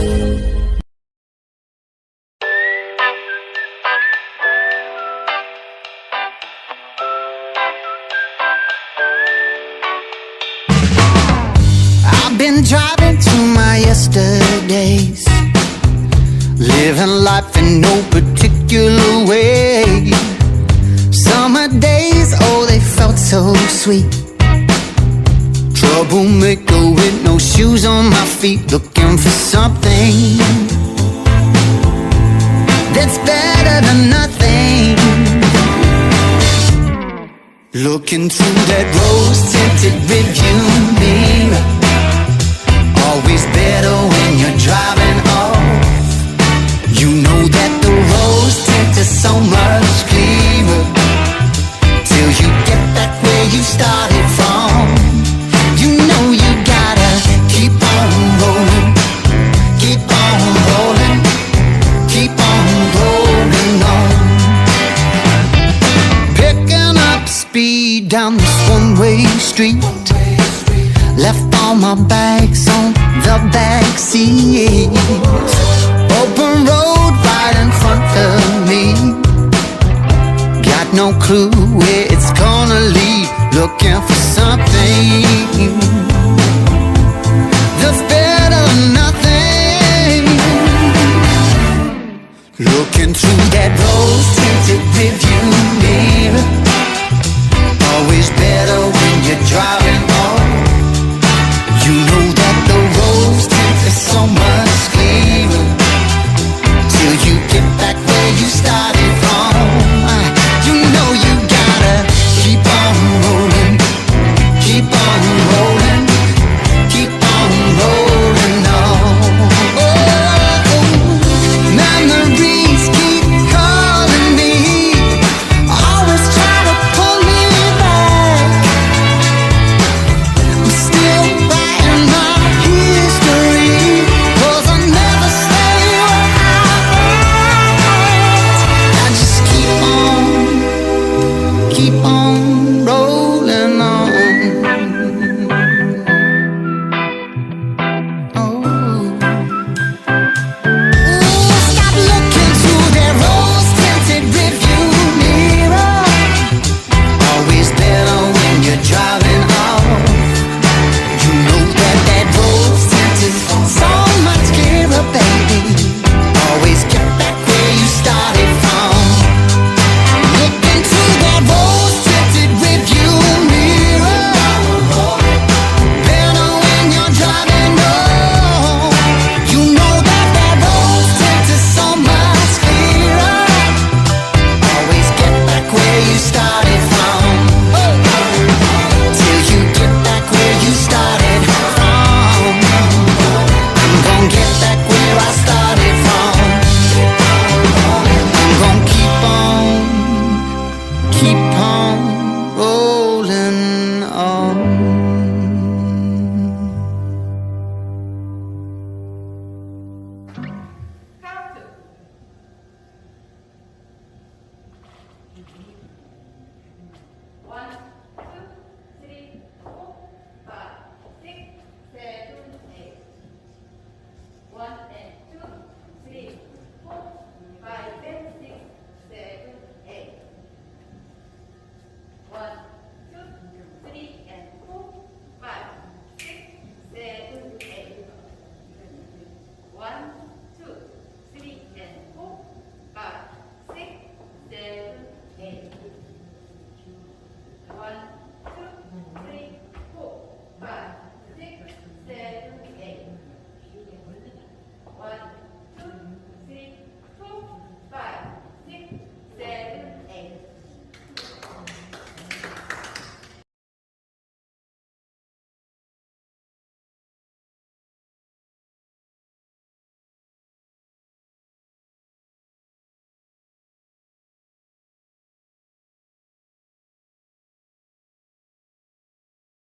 I've been driving to my yesterdays, living life in no particular way. Summer days, oh, they felt so sweet. Troublemaker with no shoes on my feet, looking for something that's better than nothing. Looking through that rose-tinted rearview mirror, always better when you're driving off. You know that the roads tint is so much clearer till you get back where you started from. You know you gotta keep on rolling, keep on rolling, keep on rolling on. Picking up speed down this one-way street, left all my bags on the back seat. Open road right in front of me, got no clue where it's gonna lead. Looking for something